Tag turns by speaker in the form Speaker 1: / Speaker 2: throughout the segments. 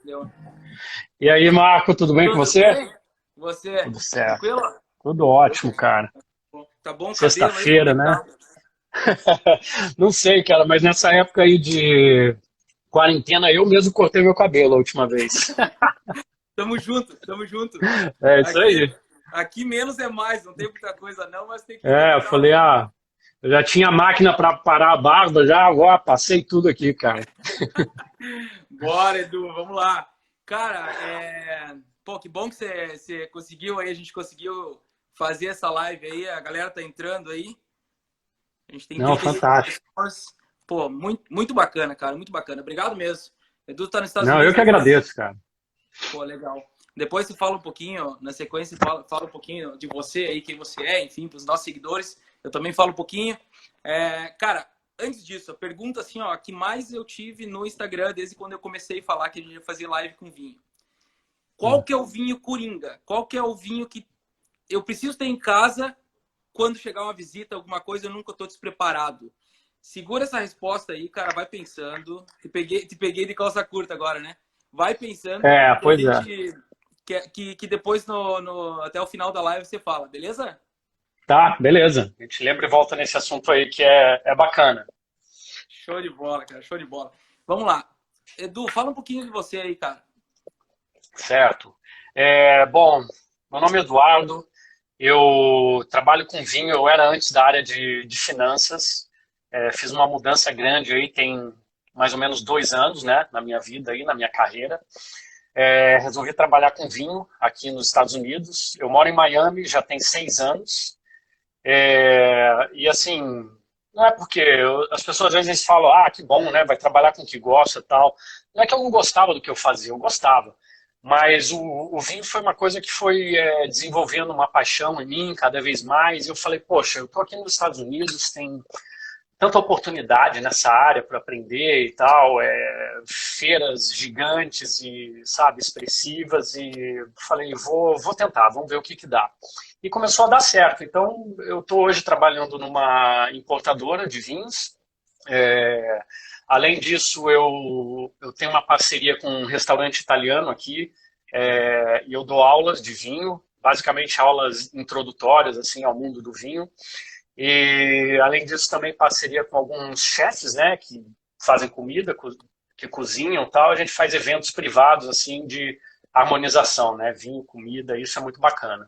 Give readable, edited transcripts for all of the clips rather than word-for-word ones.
Speaker 1: Deu.
Speaker 2: E aí, Marco, tudo bem com
Speaker 1: Tudo
Speaker 2: você?
Speaker 1: bem? Você?
Speaker 2: Tudo certo.
Speaker 1: Tranquilo?
Speaker 2: Tudo
Speaker 1: Eu
Speaker 2: ótimo,
Speaker 1: tô
Speaker 2: cara.
Speaker 1: bom. Tá bom o cabelo aí? Como é
Speaker 2: Sexta-feira,
Speaker 1: que
Speaker 2: né?
Speaker 1: tá?
Speaker 2: Não sei, cara, mas nessa época aí de quarentena eu mesmo cortei meu cabelo a última vez.
Speaker 1: Tamo junto, tamo junto.
Speaker 2: É isso
Speaker 1: Aqui,
Speaker 2: aí.
Speaker 1: aqui menos é mais, não tem muita coisa não, mas tem
Speaker 2: É,
Speaker 1: que
Speaker 2: eu
Speaker 1: dar uma.
Speaker 2: falei, eu já tinha máquina pra parar a barba, já, ó, passei tudo aqui, cara.
Speaker 1: Bora, Edu, vamos lá. Cara, pô, que bom que você conseguiu aí, a gente conseguiu fazer essa live aí, a galera tá entrando aí. A gente tem
Speaker 2: Não,
Speaker 1: 35
Speaker 2: fantástico.
Speaker 1: pessoas. Pô, muito bacana, cara, muito bacana. Obrigado mesmo. Edu tá nos Estados
Speaker 2: Não, eu
Speaker 1: Unidos,
Speaker 2: que
Speaker 1: depois.
Speaker 2: agradeço, cara.
Speaker 1: Pô, legal. Depois você fala um pouquinho, na sequência, fala um pouquinho de você aí, quem você é, enfim, para os nossos seguidores. Eu também falo um pouquinho. Cara, antes disso, a pergunta assim, ó, que mais eu tive no Instagram desde quando eu comecei a falar que a gente ia fazer live com vinho. Qual
Speaker 2: Hum.
Speaker 1: que é o vinho Coringa? Qual que é o vinho que eu preciso ter em casa quando chegar uma visita, alguma coisa, eu nunca estou despreparado? Segura essa resposta aí, cara, vai pensando. Te peguei de calça curta agora, né? Vai pensando
Speaker 2: É,
Speaker 1: que a
Speaker 2: pois é.
Speaker 1: gente que depois até o final da live você fala, beleza?
Speaker 2: Tá, beleza. A gente lembra e volta nesse assunto aí que é bacana.
Speaker 1: Show de bola, cara, show de bola. Vamos lá. Edu, fala um pouquinho de você aí, cara.
Speaker 2: Certo. Bom, meu nome é Eduardo, eu trabalho com vinho, eu era antes da área de finanças, fiz uma mudança grande aí, tem mais ou menos 2 anos, né, na minha vida aí, na minha carreira. Resolvi trabalhar com vinho aqui nos Estados Unidos. Eu moro em Miami, já tem 6 anos. E assim, não é porque as pessoas às vezes falam, que bom, né? Vai trabalhar com o que gosta e tal. Não é que eu não gostava do que eu fazia, eu gostava. Mas o vinho foi uma coisa que foi desenvolvendo uma paixão em mim cada vez mais. E eu falei, poxa, eu tô aqui nos Estados Unidos, tem tanta oportunidade nessa área para aprender e tal, feiras gigantes e, sabe, expressivas, e falei, vou tentar, vamos ver o que que dá. E começou a dar certo. Então, eu estou hoje trabalhando numa importadora de vinhos. É, Além disso, eu tenho uma parceria com um restaurante italiano aqui, e eu dou aulas de vinho, basicamente aulas introdutórias assim ao mundo do vinho. E, além disso, também parceria com alguns chefes, né, que fazem comida, que cozinham e tal. A gente faz eventos privados, assim, de harmonização, né, vinho, comida, isso é muito bacana.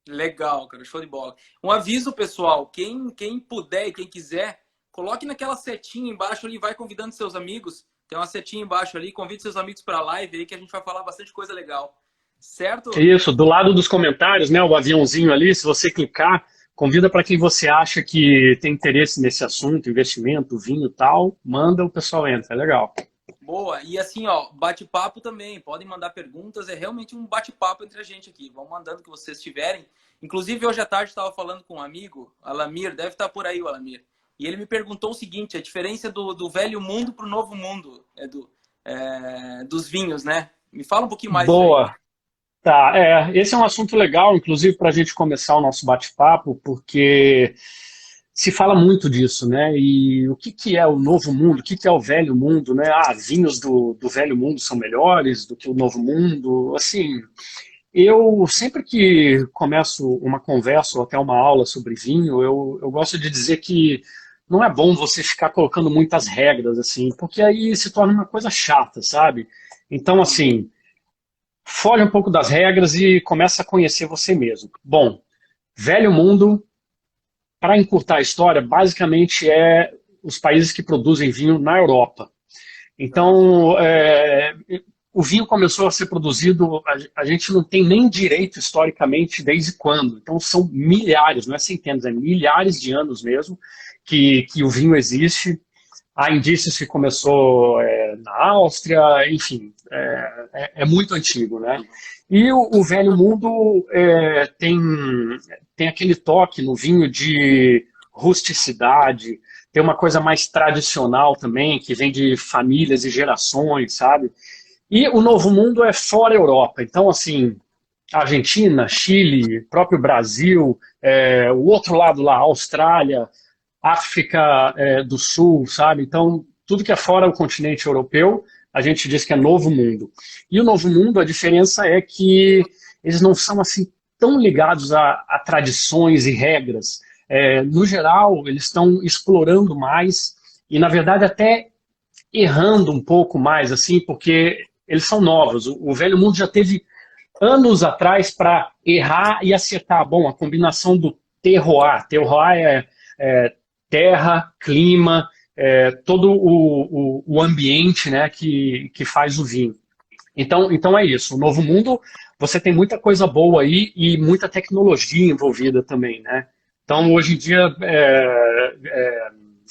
Speaker 1: Legal, cara, show de bola. Um aviso, pessoal, quem puder e quem quiser, coloque naquela setinha embaixo ali, vai convidando seus amigos. Tem uma setinha embaixo ali, convide seus amigos para a live aí que a gente vai falar bastante coisa legal. Certo?
Speaker 2: Isso, do lado dos comentários, né, o aviãozinho ali, se você clicar, convida para quem você acha que tem interesse nesse assunto, investimento, vinho e tal, manda, o pessoal entra, é legal.
Speaker 1: Boa. E assim, ó, bate-papo também. Podem mandar perguntas. É realmente um bate-papo entre a gente aqui. Vão mandando o que vocês tiverem. Inclusive, hoje à tarde estava falando com um amigo, Alamir, deve estar por aí o Alamir. E ele me perguntou o seguinte: a diferença do velho mundo para o novo mundo, dos vinhos, né? Me fala um pouquinho mais disso aí.
Speaker 2: Boa. Tá, esse é um assunto legal, inclusive para a gente começar o nosso bate-papo, porque se fala muito disso, né? E o que que é o novo mundo, o que que é o velho mundo, né? Vinhos do velho mundo são melhores do que o novo mundo. Assim, eu sempre que começo uma conversa ou até uma aula sobre vinho, eu gosto de dizer que não é bom você ficar colocando muitas regras, assim, porque aí se torna uma coisa chata, sabe? Então, assim, foge um pouco das regras e começa a conhecer você mesmo. Bom, velho mundo, para encurtar a história, basicamente é os países que produzem vinho na Europa.
Speaker 1: Tá.
Speaker 2: Então, o vinho começou a ser produzido, a gente não tem nem direito historicamente desde quando. Então, são milhares, não é centenas, é milhares de anos mesmo que o vinho existe. Há indícios que começou na Áustria, enfim, é muito antigo, né? E o Velho Mundo tem aquele toque no vinho de rusticidade, tem uma coisa mais tradicional também, que vem de famílias e gerações, sabe? E o Novo Mundo é fora Europa, então, assim, Argentina, Chile, próprio Brasil, o outro lado lá, Austrália, África do Sul, sabe? Então, tudo que é fora do continente europeu, a gente diz que é Novo Mundo. E o Novo Mundo, a diferença é que eles não são assim tão ligados a tradições e regras. No geral, eles estão explorando mais e, na verdade, até errando um pouco mais, assim, porque eles são novos. O Velho Mundo já teve anos atrás para errar e acertar. Bom, a combinação do terroir. Terroir é terra, clima, todo o ambiente, né, que faz o vinho. Então é isso. O Novo Mundo, você tem muita coisa boa aí e muita tecnologia envolvida também, né? Então, hoje em dia,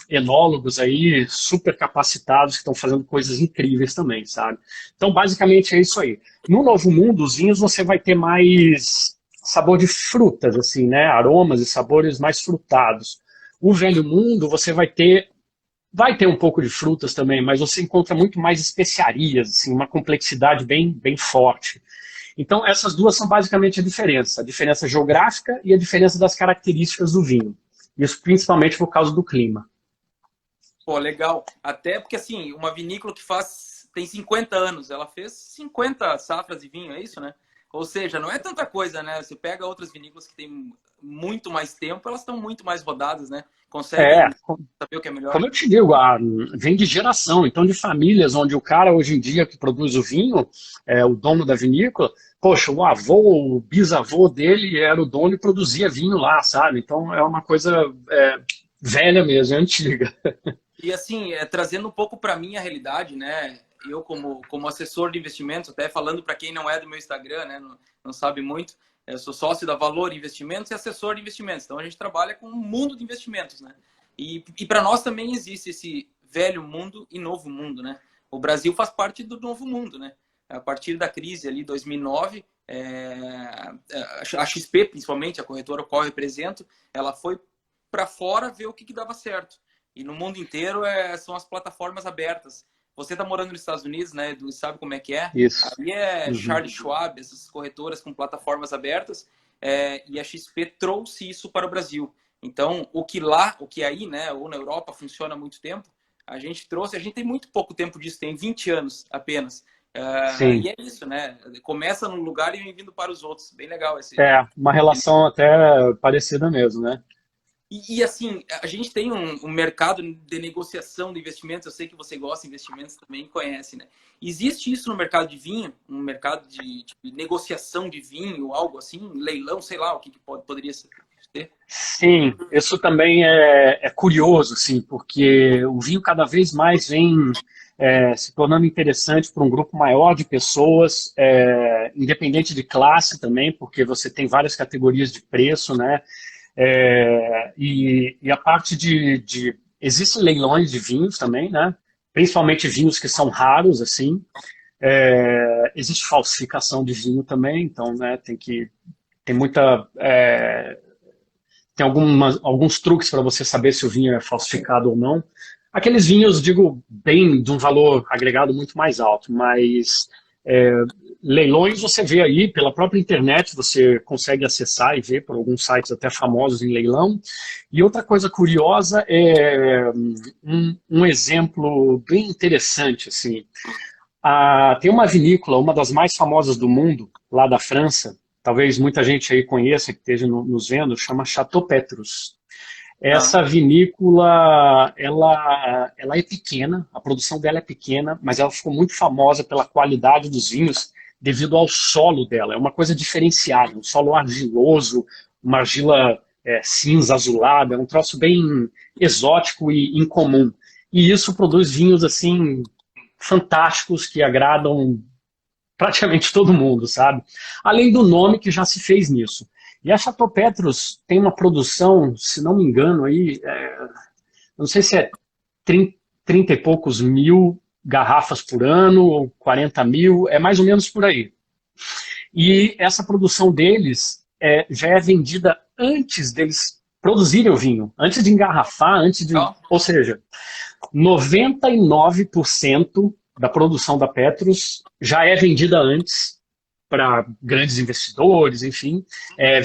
Speaker 2: enólogos aí super capacitados que estão fazendo coisas incríveis também, sabe? Então, basicamente é isso aí. No Novo Mundo, os vinhos você vai ter mais sabor de frutas, assim, né? Aromas e sabores mais frutados. O Velho Mundo, você vai ter um pouco de frutas também, mas você encontra muito mais especiarias, assim, uma complexidade bem forte. Então, essas duas são basicamente a diferença geográfica e a diferença das características do vinho. Isso principalmente por causa do clima.
Speaker 1: Pô, legal. Até porque, assim, uma vinícola que tem 50 anos, ela fez 50 safras de vinho, é isso, né? Ou seja, não é tanta coisa, né? Você pega outras vinícolas que têm muito mais tempo, elas estão muito mais rodadas, né?
Speaker 2: É,
Speaker 1: Conseguem saber o que é melhor.
Speaker 2: como eu te digo, vem de geração, então de famílias onde o cara hoje em dia que produz o vinho, o dono da vinícola, poxa, o avô, o bisavô dele era o dono e produzia vinho lá, sabe? Então é uma coisa velha mesmo, é antiga.
Speaker 1: E assim, trazendo um pouco para mim a realidade, né? Eu como assessor de investimentos, até falando para quem não é do meu Instagram, né, não sabe muito, eu sou sócio da Valor Investimentos e assessor de investimentos. Então a gente trabalha com um mundo de investimentos, né? E para nós também existe esse velho mundo e novo mundo, né? O Brasil faz parte do novo mundo, né? A partir da crise ali 2009, a XP, principalmente, a corretora a qual eu represento, ela foi para fora ver o que dava certo. E no mundo inteiro são as plataformas abertas. Você está morando nos Estados Unidos, né, Edu, sabe como é que é?
Speaker 2: Isso.
Speaker 1: Ali é
Speaker 2: Uhum.
Speaker 1: Charles Schwab, essas corretoras com plataformas abertas, e a XP trouxe isso para o Brasil. Então, o que aí, né, ou na Europa funciona há muito tempo, a gente tem muito pouco tempo disso, tem 20 anos apenas. E é isso, né? Começa num lugar e vem vindo para os outros. Bem legal esse.
Speaker 2: Uma relação até parecida mesmo, né?
Speaker 1: E assim, a gente tem um mercado de negociação de investimentos. Eu sei que você gosta de investimentos também, conhece, né? Existe isso no mercado de vinho? Um mercado de negociação de vinho, algo assim? Leilão, sei lá, o que poderia ser?
Speaker 2: Sim, isso também é curioso, sim, porque o vinho cada vez mais vem se tornando interessante para um grupo maior de pessoas, independente de classe também, porque você tem várias categorias de preço, né? E a parte existem leilões de vinhos também, né? Principalmente vinhos que são raros, assim. Existe falsificação de vinho também, então, né, tem muita... tem alguns truques para você saber se o vinho é falsificado ou não. Aqueles vinhos, digo, bem de um valor agregado muito mais alto, mas leilões você vê aí, pela própria internet, você consegue acessar e ver por alguns sites até famosos em leilão. E outra coisa curiosa é um exemplo bem interessante, assim. Tem uma vinícola, uma das mais famosas do mundo, lá da França, talvez muita gente aí conheça, que esteja nos vendo, chama Chateau Petrus. Essa vinícola, ela é pequena, a produção dela é pequena, mas ela ficou muito famosa pela qualidade dos vinhos devido ao solo dela. É uma coisa diferenciada, um solo argiloso, uma argila cinza, azulada, é um troço bem exótico e incomum. E isso produz vinhos assim fantásticos que agradam praticamente todo mundo, sabe? Além do nome que já se fez nisso. E a Chateau Petrus tem uma produção, se não me engano, aí, não sei se é 30 e poucos mil garrafas por ano, ou 40 mil, é mais ou menos por aí. E essa produção deles já é vendida antes deles produzirem o vinho, antes de engarrafar, ou seja, 99% da produção da Petrus já é vendida antes para grandes investidores, enfim,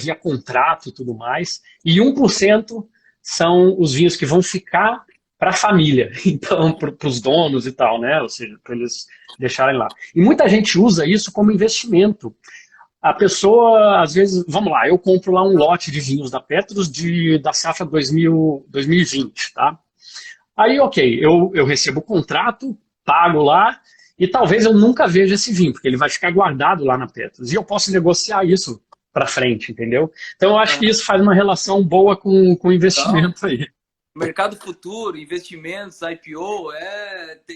Speaker 2: via contrato e tudo mais. E 1% são os vinhos que vão ficar para a família, então, para os donos e tal, né? Ou seja, para eles deixarem lá. E muita gente usa isso como investimento. A pessoa, às vezes, vamos lá, eu compro lá um lote de vinhos da Petrus da safra 2020, tá? Aí, ok, eu recebo o contrato, pago lá, e talvez eu nunca veja esse vinho, porque ele vai ficar guardado lá na Petrus. E eu posso negociar isso para frente, entendeu? Então, eu acho que isso faz uma relação boa com o
Speaker 1: Então,
Speaker 2: investimento aí.
Speaker 1: mercado futuro, investimentos, IPO,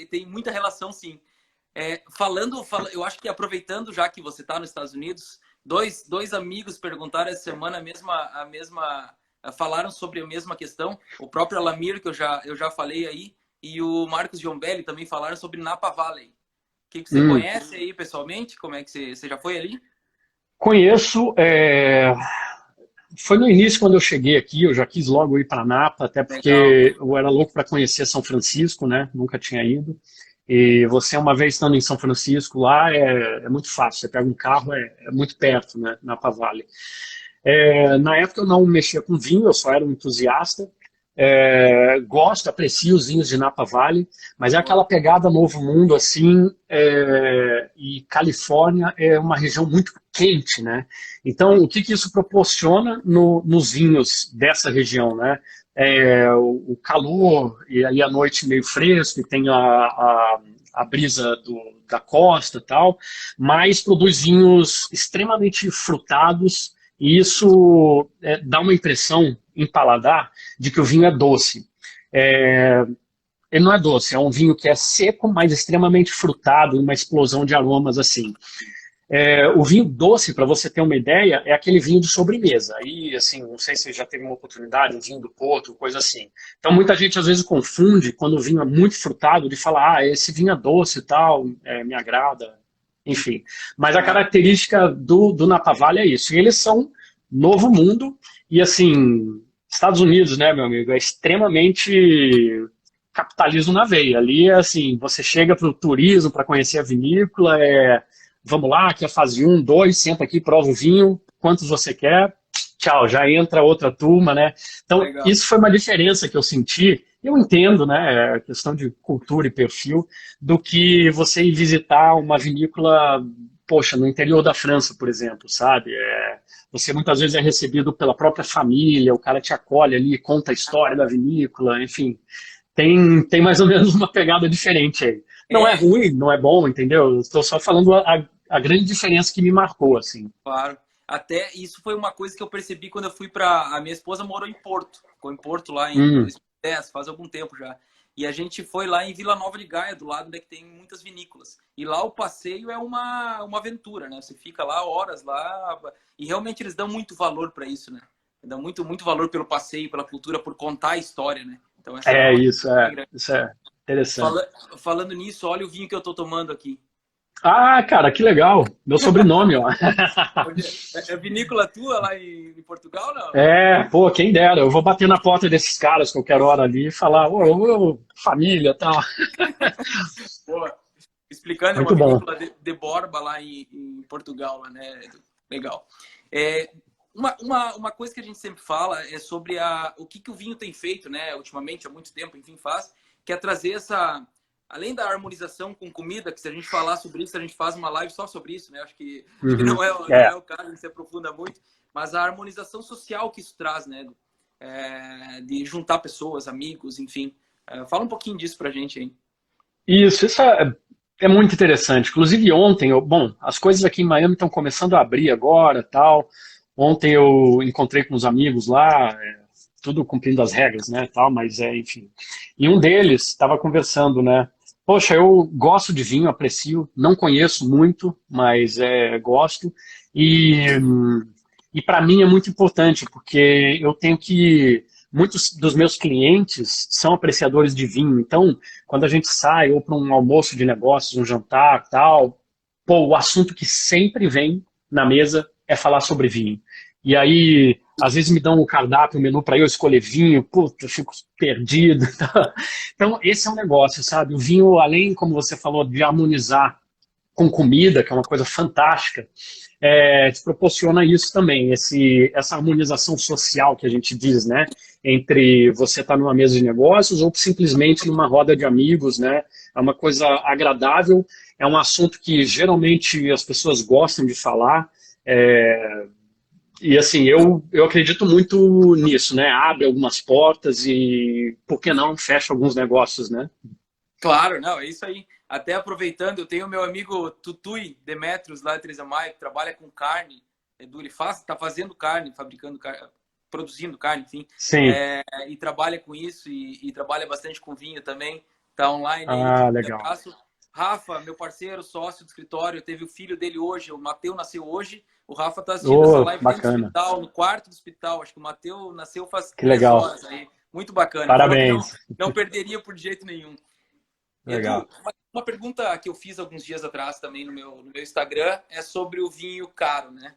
Speaker 1: tem muita relação, sim. Eu acho que aproveitando já que você está nos Estados Unidos, dois amigos perguntaram essa semana falaram sobre a mesma questão. O próprio Alamir, que eu já falei aí, e o Marcos Giombelli também falaram sobre Napa Valley. Que você conhece aí pessoalmente? Como é que você já foi ali?
Speaker 2: Conheço, foi no início quando eu cheguei aqui, eu já quis logo ir para Napa, até
Speaker 1: Legal.
Speaker 2: porque eu era louco para conhecer São Francisco, né? Nunca tinha ido. E você, uma vez estando em São Francisco, lá é muito fácil. Você pega um carro, é muito perto, né? Napa Valley. Na época eu não mexia com vinho, eu só era um entusiasta. Gosto, aprecio os vinhos de Napa Valley, mas é aquela pegada Novo Mundo assim, e Califórnia é uma região muito quente, né? Então, o que isso proporciona nos vinhos dessa região, né? O calor, e aí a noite meio fresco, e tem a brisa da costa e tal, mas produz vinhos extremamente frutados, e isso dá uma impressão em paladar de que o vinho é doce. Ele não é doce, é um vinho que é seco, mas extremamente frutado, uma explosão de aromas assim. O vinho doce, para você ter uma ideia, é aquele vinho de sobremesa. Aí, assim, não sei se você já teve uma oportunidade, um vinho do Porto, coisa assim. Então, muita gente às vezes confunde, quando o vinho é muito frutado, de falar, esse vinho é doce e tal, me agrada, enfim. Mas a característica do Napa Valley é isso. E eles são novo mundo, e assim, Estados Unidos, né, meu amigo, é extremamente capitalismo na veia. Ali, assim, você chega para o turismo, para conhecer a vinícola, vamos lá, que é fase 1, 2, senta aqui, prova o vinho, quantos você quer, tchau, já entra outra turma, né? Então,
Speaker 1: Legal.
Speaker 2: isso foi uma diferença que eu senti. Eu entendo, né, a questão de cultura e perfil, do que você ir visitar uma vinícola, poxa, no interior da França, por exemplo, sabe? Você muitas vezes é recebido pela própria família, o cara te acolhe ali, conta a história da vinícola, enfim. Tem mais ou menos uma pegada diferente aí. Não é
Speaker 1: É,
Speaker 2: ruim, não é bom, entendeu? Estou só falando a grande diferença que me marcou, assim.
Speaker 1: claro. Até isso foi uma coisa que eu percebi quando eu fui para. A minha esposa morou em Porto, ficou em Porto lá em
Speaker 2: Hum,
Speaker 1: 2010, faz algum tempo já. E a gente foi lá em Vila Nova de Gaia, do lado, né, que tem muitas vinícolas. E lá o passeio é uma aventura, né? Você fica lá horas lá e realmente eles dão muito valor para isso, né? Dão muito valor pelo passeio, pela cultura, por contar a história, né? Então essa é
Speaker 2: é
Speaker 1: uma
Speaker 2: isso,
Speaker 1: coisa bem grande.
Speaker 2: isso é interessante.
Speaker 1: Falando nisso, olha o vinho que eu tô tomando aqui.
Speaker 2: Ah, cara, que legal. Meu sobrenome, ó.
Speaker 1: É vinícola tua lá em Portugal, não?
Speaker 2: Pô, quem dera. Eu vou bater na porta desses caras qualquer hora ali e falar, ô, família, tal.
Speaker 1: Boa. Explicando, é uma
Speaker 2: Muito bom.
Speaker 1: vinícola de Borba lá em Portugal, lá, né? Legal. Uma coisa que a gente sempre fala é sobre o que o vinho tem feito, né? Ultimamente, há muito tempo, enfim, faz, que é trazer essa... Além da harmonização com comida, que se a gente falar sobre isso, a gente faz uma live só sobre isso, né? Acho que
Speaker 2: Uhum.
Speaker 1: não é o caso, a gente se aprofunda muito, mas a harmonização social que isso traz, né? De juntar pessoas, amigos, enfim. Fala um pouquinho disso pra gente aí.
Speaker 2: Isso é muito interessante. Inclusive ontem, bom, as coisas aqui em Miami estão começando a abrir agora, tal. Ontem eu encontrei com uns amigos lá, tudo cumprindo as regras, né, tal, mas enfim. E um deles estava conversando, né? Poxa, eu gosto de vinho, aprecio, não conheço muito, mas gosto. E para mim é muito importante, porque eu tenho que muitos dos meus clientes são apreciadores de vinho, então quando a gente sai ou para um almoço de negócios, um jantar, tal, pô, o assunto que sempre vem na mesa é falar sobre vinho. E aí, às vezes me dão o cardápio, o menu para eu escolher vinho, puta, eu fico perdido. Então, esse é um negócio, sabe? O vinho, além, como você falou, de harmonizar com comida, que é uma coisa fantástica, te proporciona isso também, essa harmonização social que a gente diz, né? Entre você estar numa mesa de negócios ou simplesmente numa roda de amigos, né? É uma coisa agradável, é um assunto que geralmente as pessoas gostam de falar, e assim, eu acredito muito nisso, né? Abre algumas portas e, por que não, fecha alguns negócios, né?
Speaker 1: Claro, não, é isso aí. Até aproveitando, eu tenho meu amigo Tutui Demetrios, lá de Teresa Maia, que trabalha com carne. Edu, ele está fazendo carne, fabricando carne, produzindo carne, enfim.
Speaker 2: Sim.
Speaker 1: E trabalha com isso e trabalha bastante com vinho também. Está online aí.
Speaker 2: Ah, legal.
Speaker 1: Abraço. Rafa, meu parceiro, sócio do escritório, teve o filho dele hoje, o Mateu nasceu hoje. O Rafa está assistindo essa
Speaker 2: Oh,
Speaker 1: live dentro do
Speaker 2: bacana.
Speaker 1: hospital, no quarto do hospital. Acho que o Mateu nasceu faz
Speaker 2: Que
Speaker 1: 3
Speaker 2: legal.
Speaker 1: horas aí. Muito bacana. Ele falou que
Speaker 2: Parabéns.
Speaker 1: não perderia por jeito nenhum.
Speaker 2: Legal.
Speaker 1: Edu, uma pergunta que eu fiz alguns dias atrás também no meu Instagram é sobre o vinho caro, né?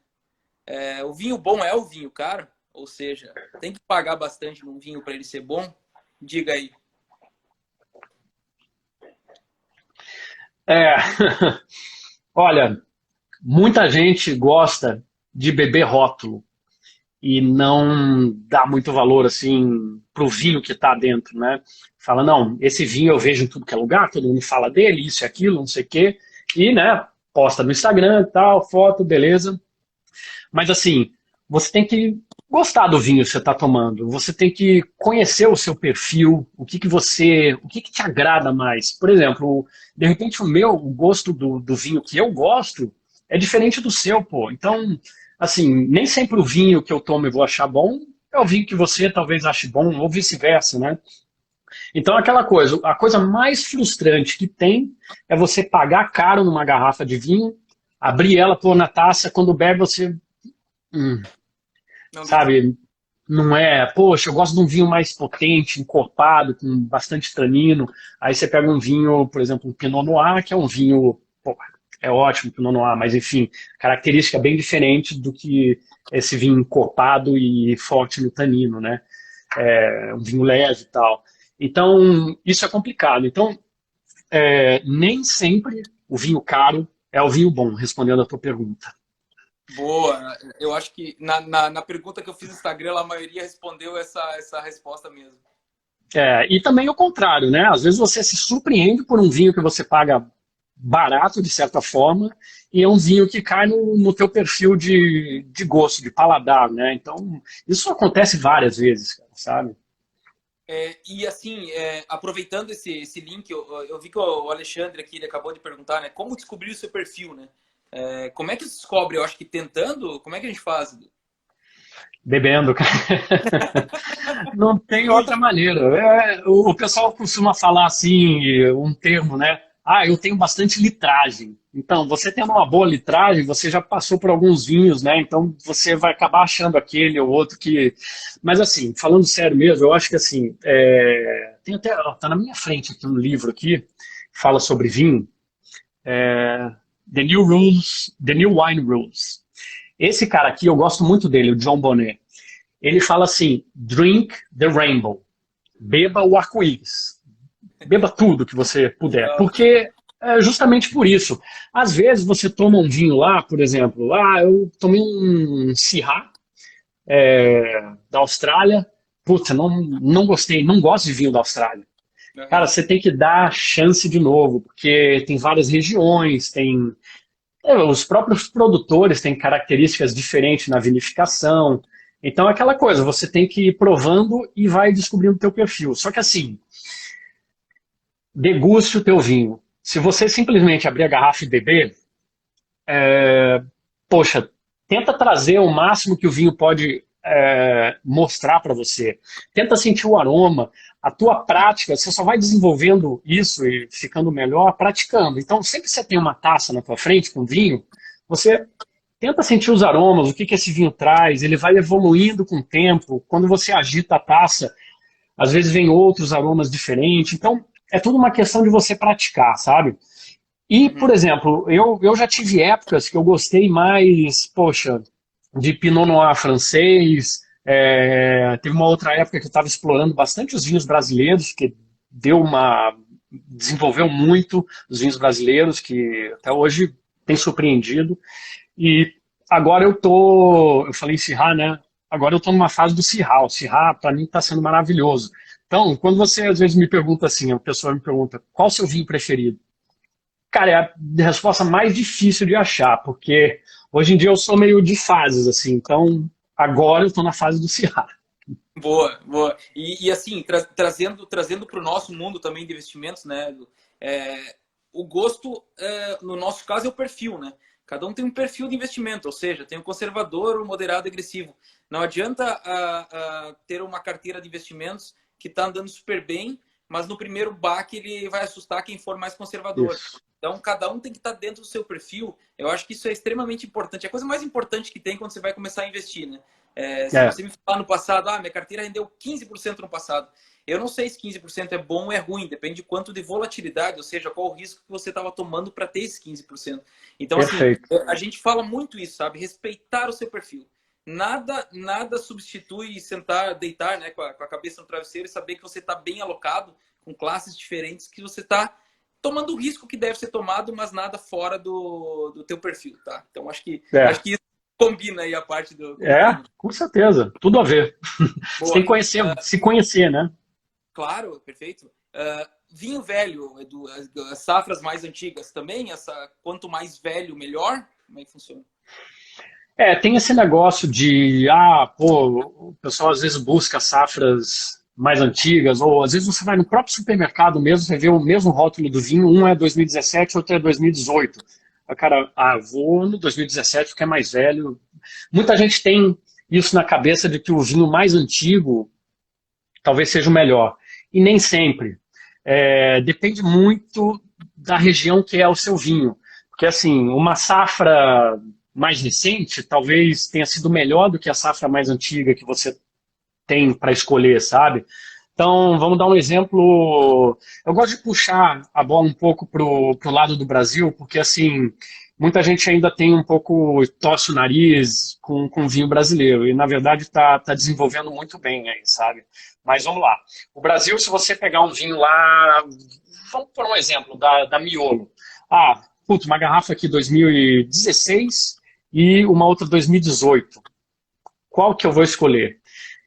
Speaker 1: O vinho bom é o vinho caro? Ou seja, tem que pagar bastante num vinho para ele ser bom? Diga aí.
Speaker 2: Olha, muita gente gosta de beber rótulo e não dá muito valor assim pro vinho que está dentro, né? Fala, não, esse vinho eu vejo em tudo que é lugar, todo mundo fala dele, isso e aquilo, não sei o quê, e, né, posta no Instagram e tal, foto, beleza. Mas assim, você tem que gostar do vinho que você está tomando, você tem que conhecer o seu perfil, o que te agrada mais. Por exemplo, de repente o gosto do vinho que eu gosto é diferente do seu, pô. Então, assim, nem sempre o vinho que eu tomo eu vou achar bom, é o vinho que você talvez ache bom, ou vice-versa, né? Então, aquela coisa, a coisa mais frustrante que tem é você pagar caro numa garrafa de vinho, abrir ela, pôr na taça, quando bebe você,
Speaker 1: Não desce.
Speaker 2: sabe, não é, poxa, eu gosto de um vinho mais potente, encorpado, com bastante tanino. Aí você pega um vinho, por exemplo, um Pinot Noir, que é um vinho, pô, é ótimo, Pinot Noir, mas enfim, característica bem diferente do que esse vinho encorpado e forte no tanino, né? É um vinho leve e tal. Então, isso é complicado. Então, nem sempre o vinho caro é o vinho bom, respondendo a tua pergunta.
Speaker 1: Boa. Eu acho que na pergunta que eu fiz no Instagram, a maioria respondeu essa resposta mesmo.
Speaker 2: E também o contrário, né? Às vezes você se surpreende por um vinho que você paga barato, de certa forma, e é um vinho que cai no teu perfil de gosto, de paladar, né? Então, isso acontece várias vezes, cara, sabe?
Speaker 1: E assim, aproveitando esse link, eu vi que o Alexandre aqui ele acabou de perguntar, né? Como descobrir o seu perfil, né? Como é que se descobre? Eu acho que tentando, como é que a gente faz?
Speaker 2: Bebendo, cara. Não tem outra maneira. O pessoal costuma falar assim, um termo, né? Ah, eu tenho bastante litragem. Então, você tendo uma boa litragem, você já passou por alguns vinhos, né? Então, você vai acabar achando aquele ou outro que... Mas, assim, falando sério mesmo, eu acho que, assim, tem até... Tá na minha frente aqui um livro aqui, que fala sobre vinho. The New Rules, The New Wine Rules. Esse cara aqui, eu gosto muito dele, o John Bonnet. Ele fala assim, drink the rainbow. Beba o arco-íris. Beba tudo que você puder. Porque é justamente por isso. Às vezes você toma um vinho lá, por exemplo, eu tomei um Syrah da Austrália. Puta, não gostei, não gosto de vinho da Austrália. Cara, você tem que dar chance de novo, porque tem várias regiões, os próprios produtores têm características diferentes na vinificação. Então é aquela coisa, você tem que ir provando e vai descobrindo o teu perfil. Só que assim, deguste o teu vinho. Se você simplesmente abrir a garrafa e beber, poxa, tenta trazer o máximo que o vinho pode mostrar para você. Tenta sentir o aroma. A tua prática, você só vai desenvolvendo isso e ficando melhor praticando. Então, sempre que você tem uma taça na tua frente com vinho, você tenta sentir os aromas, o que esse vinho traz, ele vai evoluindo com o tempo. Quando você agita a taça, às vezes vem outros aromas diferentes. Então, é tudo uma questão de você praticar, sabe? E, por exemplo, eu já tive épocas que eu gostei mais, poxa, de Pinot Noir francês. Teve uma outra época que eu estava explorando bastante os vinhos brasileiros, que deu uma desenvolveu muito os vinhos brasileiros, que até hoje tem surpreendido. E agora eu falei em Syrah, né? Agora eu estou numa fase do Syrah. O Syrah, para mim, está sendo maravilhoso. Então, quando você às vezes me pergunta assim, a pessoa me pergunta, qual o seu vinho preferido? Cara, é a resposta mais difícil de achar, porque hoje em dia eu sou meio de fases, assim. Então, agora eu estou na fase do Syrah.
Speaker 1: Boa, boa. E assim, trazendo para o nosso mundo também de investimentos, né? O gosto, no nosso caso, é o perfil, né? Cada um tem um perfil de investimento, ou seja, tem o conservador, o moderado e agressivo. Não adianta ter uma carteira de investimentos que está andando super bem, mas no primeiro baque ele vai assustar quem for mais conservador.
Speaker 2: Isso.
Speaker 1: Então, cada um tem que estar dentro do seu perfil. Eu acho que isso é extremamente importante. É a coisa mais importante que tem quando você vai começar a investir, né? Se
Speaker 2: É,
Speaker 1: você me falar no passado, minha carteira rendeu 15% no passado. Eu não sei se 15% é bom ou é ruim, depende de quanto de volatilidade, ou seja, qual o risco que você estava tomando para ter esse 15%. Então, assim,
Speaker 2: perfeito.
Speaker 1: a gente fala muito isso, sabe? Respeitar o seu perfil. Nada substitui sentar, deitar, né, com a cabeça no travesseiro e saber que você está bem alocado, com classes diferentes, que você está tomando o risco que deve ser tomado, mas nada fora do teu perfil, tá? Então, acho que
Speaker 2: É,
Speaker 1: isso combina aí a parte do
Speaker 2: é,
Speaker 1: vinho.
Speaker 2: com certeza. Tudo a ver. Você tem
Speaker 1: Boa.
Speaker 2: que conhecer, se conhecer, né?
Speaker 1: Claro, perfeito. Vinho velho, Edu, as safras mais antigas também, quanto mais velho, melhor? Como é que funciona?
Speaker 2: É, tem esse negócio de, pô, o pessoal às vezes busca safras mais antigas, ou às vezes você vai no próprio supermercado mesmo, você vê o mesmo rótulo do vinho, um é 2017, outro é 2018. A cara, vou no 2017 porque é mais velho. Muita gente tem isso na cabeça de que o vinho mais antigo talvez seja o melhor. E nem sempre. Depende muito da região que é o seu vinho. Porque, assim, uma safra mais recente talvez tenha sido melhor do que a safra mais antiga que você tem para escolher, sabe? Então, vamos dar um exemplo. Eu gosto de puxar a bola um pouco pro lado do Brasil, porque, assim, muita gente ainda tem um pouco, torce o nariz com vinho brasileiro, e, na verdade, tá desenvolvendo muito bem aí, sabe? Mas vamos lá. O Brasil, se você pegar um vinho lá, vamos por um exemplo, da Miolo. Putz, uma garrafa aqui 2016 e uma outra 2018. Qual que eu vou escolher?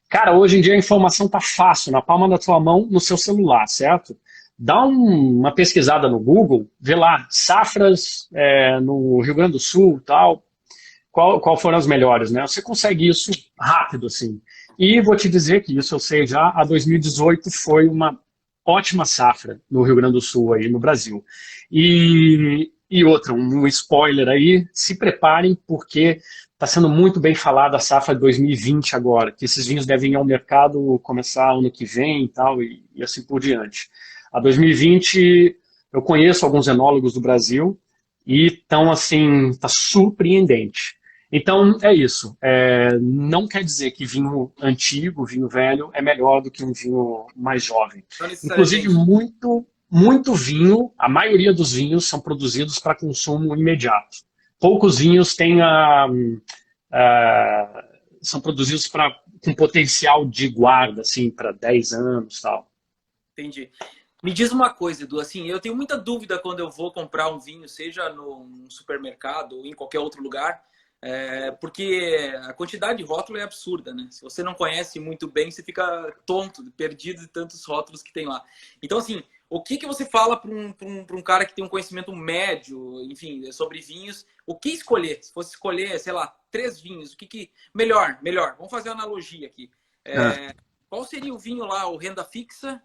Speaker 2: Cara, hoje em dia a informação tá fácil, na palma da tua mão, no seu celular, certo? Dá uma pesquisada no Google, vê lá, safras no Rio Grande do Sul, tal, qual foram as melhores, né? Você consegue isso rápido, assim. E vou te dizer que isso eu sei já, a 2018 foi uma ótima safra no Rio Grande do Sul, aí no Brasil. E outra, um spoiler aí, se preparem porque está sendo muito bem falado a safra de 2020 agora, que esses vinhos devem ir ao mercado começar ano que vem e tal, e assim por diante. A 2020, eu conheço alguns enólogos do Brasil e estão assim, está surpreendente. Então, é isso. Não quer dizer que vinho antigo, vinho velho, é melhor do que um vinho mais jovem.
Speaker 1: Não
Speaker 2: Inclusive,
Speaker 1: necessariamente.
Speaker 2: muito vinho, a maioria dos vinhos são produzidos para consumo imediato. Poucos vinhos são produzidos com potencial de guarda, assim, para 10 anos e tal.
Speaker 1: Entendi. Me diz uma coisa, Edu, assim, eu tenho muita dúvida quando eu vou comprar um vinho, seja no supermercado ou em qualquer outro lugar, porque a quantidade de rótulo é absurda, né? Se você não conhece muito bem, você fica tonto, perdido de tantos rótulos que tem lá. Então, assim, o que você fala para um cara que tem um conhecimento médio, enfim, sobre vinhos, o que escolher? Se fosse escolher, sei lá, 3 vinhos, Melhor, vamos fazer uma analogia aqui. Qual seria o vinho lá, o renda fixa,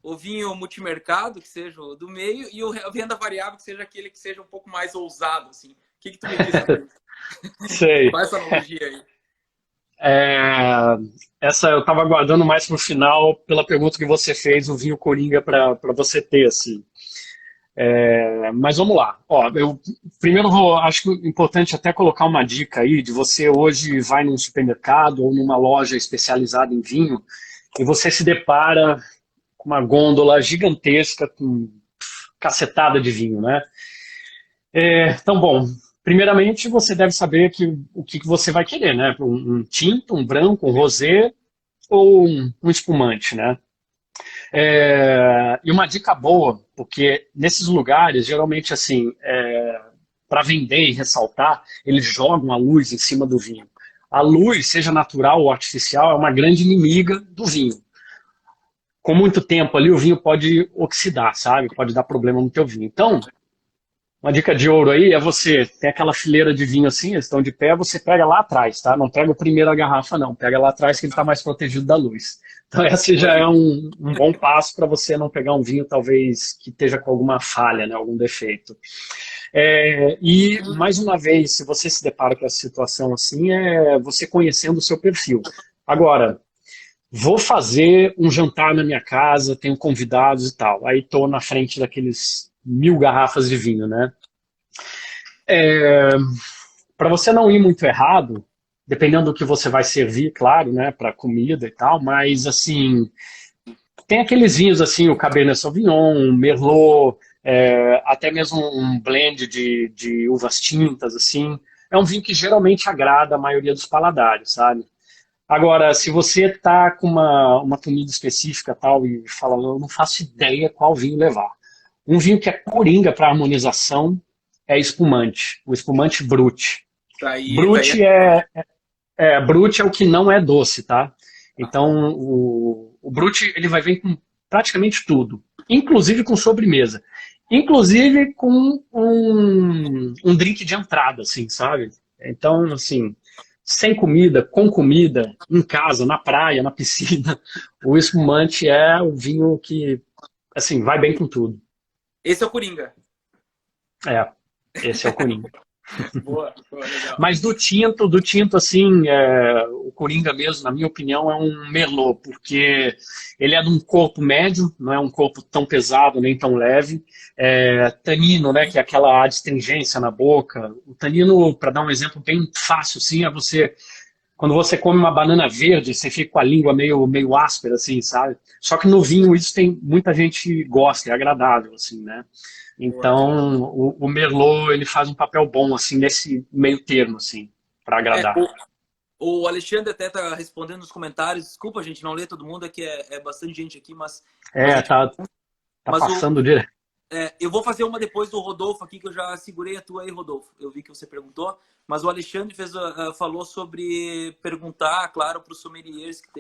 Speaker 1: o vinho multimercado, que seja o do meio, e o renda variável, que seja aquele que seja um pouco mais ousado, assim. O que tu me diz sobre isso?
Speaker 2: Sei.
Speaker 1: Faz essa analogia aí.
Speaker 2: Essa eu estava aguardando mais para o final pela pergunta que você fez, o vinho Coringa para você ter, assim. Mas vamos lá. Ó, eu primeiro acho que é importante até colocar uma dica aí de você hoje vai num supermercado ou numa loja especializada em vinho e você se depara com uma gôndola gigantesca com cacetada de vinho, né? Então, bom, primeiramente você deve saber o que você vai querer, né? Um tinto, um branco, um rosé ou um espumante, né? E uma dica boa, porque nesses lugares, geralmente assim, para vender e ressaltar, eles jogam a luz em cima do vinho. A luz, seja natural ou artificial, é uma grande inimiga do vinho. Com muito tempo ali, o vinho pode oxidar, sabe? Pode dar problema no teu vinho. Então, uma dica de ouro aí é você, tem aquela fileira de vinho assim, eles estão de pé, você pega lá atrás, tá? Não pega a primeira garrafa, não. Pega lá atrás que ele está mais protegido da luz. Então esse já é um bom passo para você não pegar um vinho talvez que esteja com alguma falha, né? Algum defeito. E, mais uma vez, se você se depara com essa situação assim, é você conhecendo o seu perfil. Agora, vou fazer um jantar na minha casa, tenho convidados e tal. Aí estou na frente daqueles 1000 garrafas de vinho, né? Para você não ir muito errado, dependendo do que você vai servir, claro, né, para comida e tal, mas assim, tem aqueles vinhos assim, o Cabernet Sauvignon, Merlot, até mesmo um blend de uvas tintas, assim. É um vinho que geralmente agrada a maioria dos paladares, sabe? Agora, se você tá com uma comida específica tal e fala, eu não faço ideia qual vinho levar. Um vinho que é coringa para harmonização é espumante, o espumante Brut.
Speaker 1: Tá aí.
Speaker 2: Brut é o que não é doce, tá? Então, o Brut ele vai vir com praticamente tudo, inclusive com sobremesa. Inclusive com um drink de entrada, assim, sabe? Então, assim, sem comida, com comida, em casa, na praia, na piscina, o espumante é o vinho que, assim, vai bem com tudo.
Speaker 1: Esse é o Coringa.
Speaker 2: É, esse é o Coringa.
Speaker 1: Boa, boa, legal.
Speaker 2: Mas do tinto assim, o Coringa mesmo, na minha opinião, é um Merlot, porque ele é de um corpo médio, não é um corpo tão pesado nem tão leve. Tanino, né, que é aquela adstringência na boca. O tanino, para dar um exemplo bem fácil, assim, é você quando você come uma banana verde, você fica com a língua meio áspera, assim, sabe? Só que no vinho isso tem muita gente gosta, é agradável, assim, né?
Speaker 1: Boa.
Speaker 2: Então o Merlot ele faz um papel bom assim nesse meio termo, assim, para
Speaker 1: É,
Speaker 2: agradar.
Speaker 1: o Alexandre até tá respondendo nos comentários. Desculpa, gente, não ler todo mundo, é que é bastante gente aqui, mas, a gente,
Speaker 2: Tá
Speaker 1: mas
Speaker 2: passando direto.
Speaker 1: eu vou fazer uma depois do Rodolfo aqui, que eu já segurei a tua aí, Rodolfo. Eu vi que você perguntou, mas o Alexandre falou sobre perguntar, claro, para os sommeliers que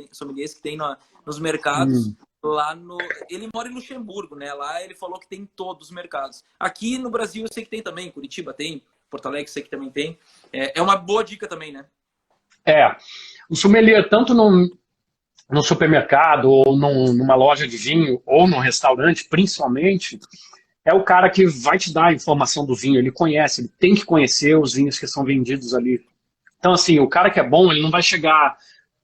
Speaker 1: tem nos mercados.
Speaker 2: Hum.
Speaker 1: Lá no. Ele mora em Luxemburgo, né? Lá ele falou que tem em todos os mercados. Aqui no Brasil eu sei que tem também, Curitiba tem, Porto Alegre eu sei que também tem. É uma boa dica também, né?
Speaker 2: O sommelier, tanto no supermercado, ou numa loja de vinho, ou num restaurante, principalmente, é o cara que vai te dar a informação do vinho, ele conhece, ele tem que conhecer os vinhos que são vendidos ali. Então, assim, o cara que é bom, ele não vai chegar.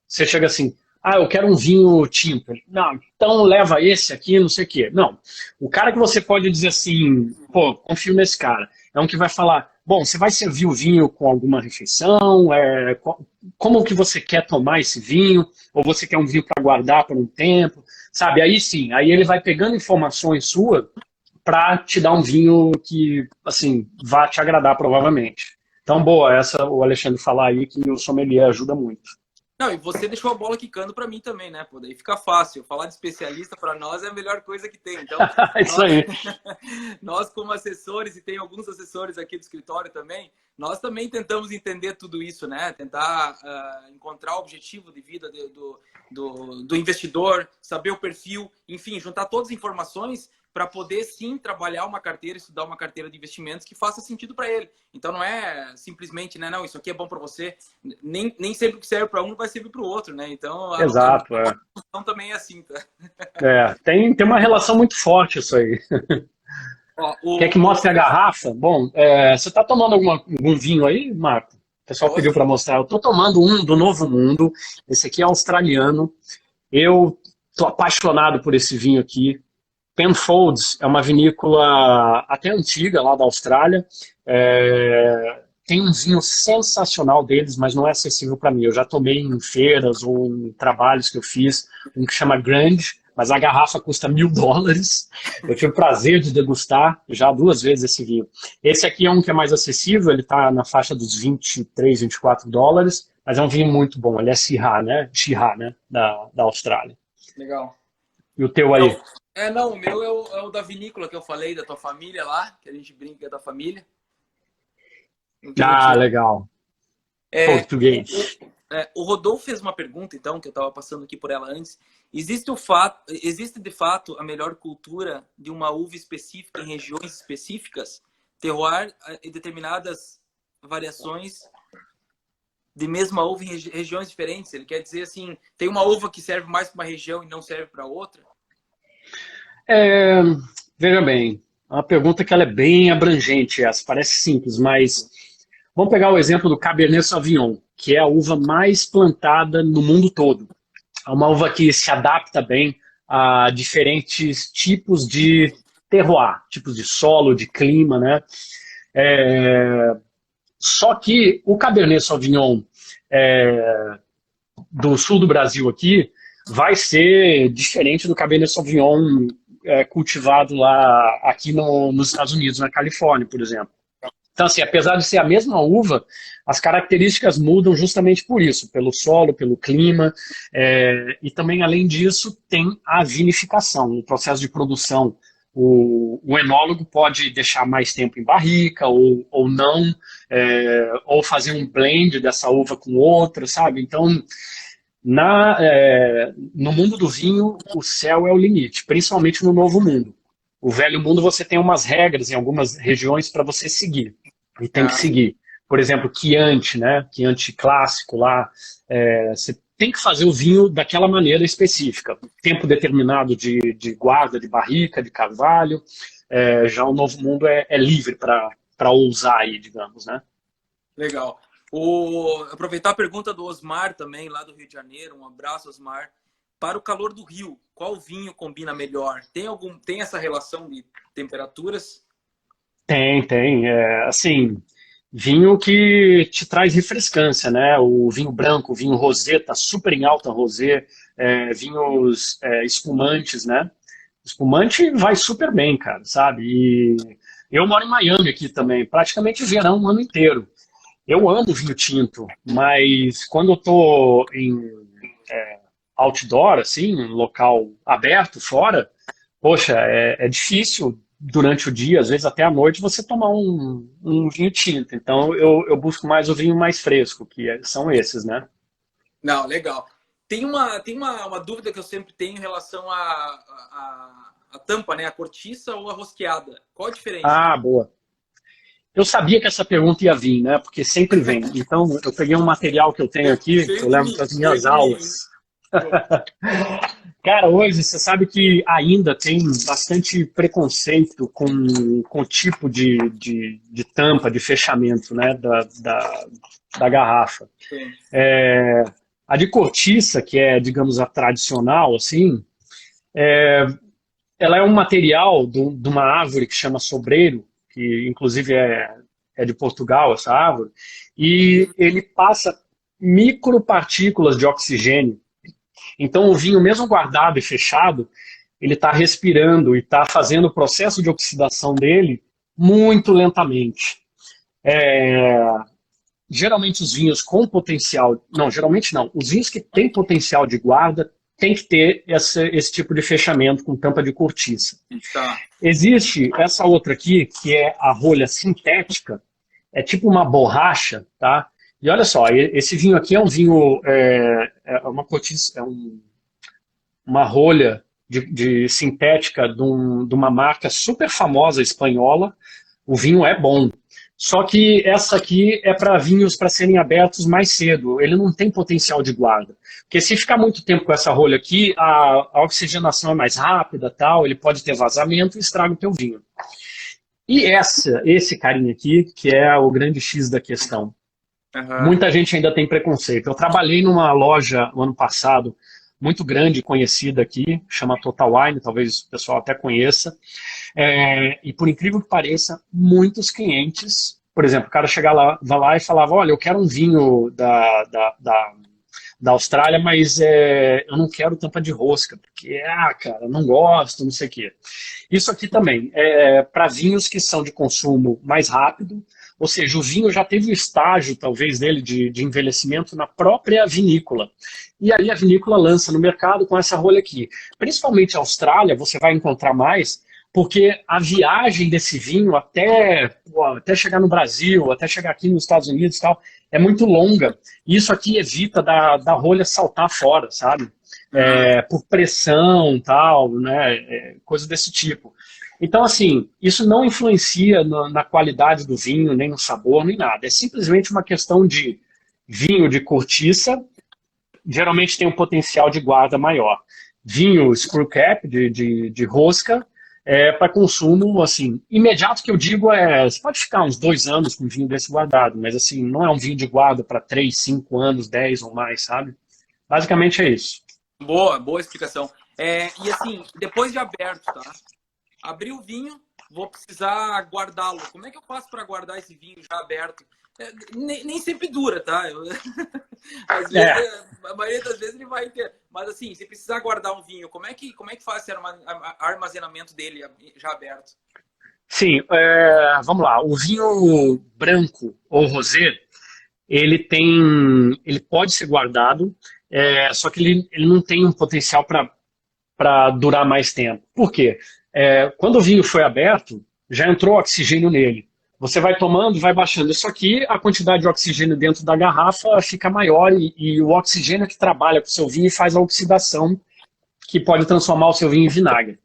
Speaker 2: Você chega assim, eu quero um vinho tinto. Não, então leva esse aqui, não sei o quê. Não. O cara que você pode dizer assim, pô, confio nesse cara. É um que vai falar, bom, você vai servir o vinho com alguma refeição? Como que você quer tomar esse vinho? Ou você quer um vinho para guardar por um tempo? Sabe, aí sim, aí ele vai pegando informações suas para te dar um vinho que, assim, vai te agradar provavelmente. Então, boa, essa o Alexandre falar aí que o sommelier ajuda muito.
Speaker 1: Não, e você deixou a bola quicando para mim também, né? Pô, daí fica fácil. Falar de especialista para nós é a melhor coisa que tem. Então,
Speaker 2: Isso aí.
Speaker 1: nós como assessores, e tem alguns assessores aqui do escritório também, nós também tentamos entender tudo isso, né? Tentar encontrar o objetivo de vida do investidor, saber o perfil, enfim, juntar todas as informações para poder sim trabalhar uma carteira, estudar uma carteira de investimentos que faça sentido para ele. Então não é simplesmente, né, não, isso aqui é bom para você. Nem sempre que serve para um vai servir para o outro, né? Então a
Speaker 2: Exato,
Speaker 1: função também é assim, tá?
Speaker 2: Tem uma relação muito forte isso aí.
Speaker 1: Ó,
Speaker 2: Quer que mostre a garrafa? Bom, você está tomando algum vinho aí, Marco? O pessoal pediu para mostrar. Eu estou tomando um do Novo Mundo. Esse aqui é australiano. Eu estou apaixonado por esse vinho aqui. Penfolds é uma vinícola até antiga lá da Austrália. Tem um vinho sensacional deles, mas não é acessível para mim. Eu já tomei em feiras ou em trabalhos que eu fiz, um que chama Grande, mas a garrafa custa $1000. Eu tive o prazer de degustar já 2 vezes esse vinho. Esse aqui é um que é mais acessível, ele está na faixa dos $23, $24, mas é um vinho muito bom. Ele é Syrah, né? Da Austrália.
Speaker 1: legal.
Speaker 2: E o teu aí?
Speaker 1: Não, não, o meu é o da vinícola que eu falei, da tua família lá, que a gente brinca que é da família. Não tem
Speaker 2: Ah,
Speaker 1: motivo.
Speaker 2: legal.
Speaker 1: É,
Speaker 2: Português.
Speaker 1: o Rodolfo fez uma pergunta, então, que eu estava passando aqui por ela antes. Existe de fato a melhor cultura de uma uva específica em regiões específicas? Terroir e determinadas variações de mesma uva em regiões diferentes? Ele quer dizer assim, tem uma uva que serve mais para uma região e não serve para outra?
Speaker 2: É, veja bem, é uma pergunta que ela é bem abrangente, essa parece simples, mas vamos pegar o exemplo do Cabernet Sauvignon, que é a uva mais plantada no mundo todo. É uma uva que se adapta bem a diferentes tipos de terroir, tipos de solo, de clima, né? É, só que o Cabernet Sauvignon do sul do Brasil aqui vai ser diferente do Cabernet Sauvignon cultivado lá aqui nos Estados Unidos, na Califórnia, por exemplo. Então, assim, apesar de ser a mesma uva, as características mudam justamente por isso, pelo solo, pelo clima, e também, além disso, tem a vinificação, o processo de produção. O enólogo pode deixar mais tempo em barrica ou não, ou fazer um blend dessa uva com outra, sabe? Então, no mundo do vinho, o céu é o limite, principalmente no Novo Mundo. O Velho Mundo você tem umas regras em algumas regiões para você seguir, e tem que
Speaker 1: Ah,
Speaker 2: seguir. Por exemplo, Chianti, né? Chianti clássico lá, você tem que fazer o vinho daquela maneira específica. Tempo determinado de guarda, de barrica, de carvalho. Já o Novo Mundo é livre para ousar aí, digamos, né?
Speaker 1: legal. Aproveitar a pergunta do Osmar também, lá do Rio de Janeiro. Um abraço, Osmar. Para o calor do Rio, qual vinho combina melhor? Tem essa relação de temperaturas?
Speaker 2: Tem. Assim, vinho que te traz refrescância, né? O vinho branco, o vinho rosé, tá super em alta rosé, vinhos espumantes, né? Espumante vai super bem, cara, sabe? E eu moro em Miami aqui também, praticamente verão o ano inteiro. Eu amo vinho tinto, mas quando eu tô em outdoor, assim, um local aberto, fora, poxa, é difícil durante o dia, às vezes até à noite, você tomar um vinho tinto. Então eu busco mais o vinho mais fresco, são esses, né?
Speaker 1: Não, legal. Tem uma dúvida que eu sempre tenho em relação à tampa, né? A cortiça ou a rosqueada. Qual a diferença?
Speaker 2: Ah, boa. Eu sabia que essa pergunta ia vir, né? Porque sempre vem. Então, eu peguei um material que eu tenho aqui, que
Speaker 1: Veio
Speaker 2: eu
Speaker 1: de
Speaker 2: levo
Speaker 1: mim,
Speaker 2: para as
Speaker 1: veio
Speaker 2: minhas
Speaker 1: de mim.
Speaker 2: aulas. Cara, hoje você sabe que ainda tem bastante preconceito com o tipo de tampa, de fechamento, né, da garrafa.
Speaker 1: Sim.
Speaker 2: A de cortiça, que é, digamos, a tradicional, assim, ela é um material de uma árvore que chama sobreiro, que inclusive é de Portugal, essa árvore, e ele passa micropartículas de oxigênio. Então, o vinho, mesmo guardado e fechado, ele está respirando e está fazendo o processo de oxidação dele muito lentamente. É, geralmente, os vinhos com potencial. Não, geralmente não. Os vinhos que têm potencial de guarda têm que ter esse tipo de fechamento com tampa de cortiça.
Speaker 1: Tá.
Speaker 2: Existe essa outra aqui, que é a rolha sintética, é tipo uma borracha, tá? E olha só, esse vinho aqui é um vinho, uma cortiça, uma rolha de sintética de uma marca super famosa espanhola. O vinho é bom. Só que essa aqui é para vinhos para serem abertos mais cedo. Ele não tem potencial de guarda. Porque se ficar muito tempo com essa rolha aqui, a oxigenação é mais rápida, tal, ele pode ter vazamento e estraga o teu vinho. E esse carinha aqui, que é o grande X da questão.
Speaker 1: Uhum.
Speaker 2: Muita gente ainda tem preconceito. Eu trabalhei numa loja no ano passado, muito grande, conhecida aqui, chama Total Wine, talvez o pessoal até conheça. E por incrível que pareça, muitos clientes, por exemplo, o cara chegava lá, vai lá e falava, olha, eu quero um vinho da Austrália, mas eu não quero tampa de rosca, porque, cara, não gosto, não sei o quê. Isso aqui também é para vinhos que são de consumo mais rápido, Ou seja, o vinho já teve o estágio, talvez, dele de envelhecimento na própria vinícola. E aí a vinícola lança no mercado com essa rolha aqui. Principalmente a Austrália, você vai encontrar mais, porque a viagem desse vinho até chegar no Brasil, até chegar aqui nos Estados Unidos e tal, é muito longa. E isso aqui evita da rolha saltar fora, sabe? Por pressão, tal, né? Coisa desse tipo. Então, assim, isso não influencia na qualidade do vinho, nem no sabor, nem nada. É simplesmente uma questão de vinho de cortiça, geralmente tem um potencial de guarda maior. Vinho screw cap, de rosca, para consumo, assim, imediato que eu digo você pode ficar uns 2 anos com vinho desse guardado, mas, assim, não é um vinho de guarda para 3, 5 anos, 10 ou mais, sabe? Basicamente é isso.
Speaker 1: Boa explicação. E assim, depois de aberto, tá? Abri o vinho, vou precisar guardá-lo. Como é que eu faço para guardar esse vinho já aberto? Nem sempre dura, tá? Às vezes, a maioria das vezes ele vai ter. Mas assim, se precisar guardar um vinho, como é que faz esse armazenamento dele já aberto?
Speaker 2: Sim, vamos lá. O vinho branco ou rosé, ele pode ser guardado, só que ele não tem um potencial para durar mais tempo. Por quê? Quando o vinho foi aberto, já entrou oxigênio nele. Você vai tomando, vai baixando. Isso aqui, a quantidade de oxigênio dentro da garrafa fica maior e o oxigênio que trabalha com o seu vinho faz a oxidação que pode transformar o seu vinho em vinagre.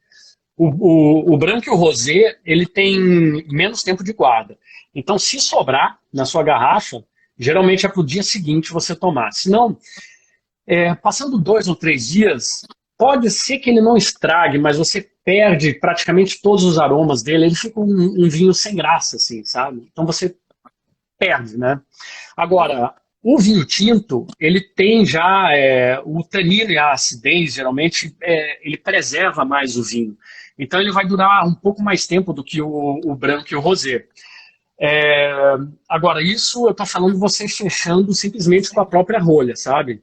Speaker 2: O branco e o rosé, ele tem menos tempo de guarda. Então, se sobrar na sua garrafa, geralmente é para o dia seguinte você tomar. Se não, passando 2 ou 3 dias, pode ser que ele não estrague, mas você perde praticamente todos os aromas dele, ele fica um vinho sem graça, assim, sabe? Então você perde, né? Agora, o vinho tinto, ele tem já o tanino e a acidez, geralmente, ele preserva mais o vinho. Então ele vai durar um pouco mais tempo do que o branco e o rosé. Agora, isso eu estou falando você fechando simplesmente com a própria rolha, sabe?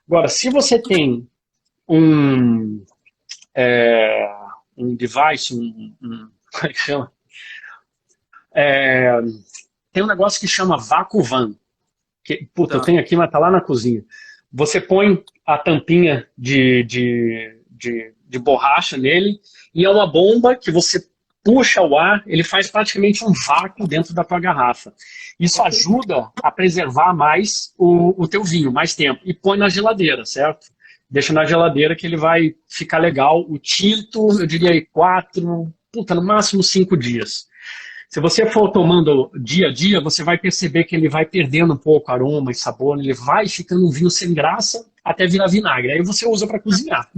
Speaker 2: Agora, se você tem um device, como é que chama? Tem um negócio que chama vácuo van. Puta, eu tenho aqui, mas tá lá na cozinha. Você põe a tampinha de borracha nele e é uma bomba que você puxa o ar, ele faz praticamente um vácuo dentro da tua garrafa. Isso ajuda a preservar mais o teu vinho, mais tempo. E põe na geladeira, certo? Deixa na geladeira que ele vai ficar legal. O tinto, eu diria aí 4, no máximo 5 dias. Se você for tomando dia a dia, você vai perceber que ele vai perdendo um pouco aroma e sabor, ele vai ficando um vinho sem graça até virar vinagre. Aí você usa para cozinhar.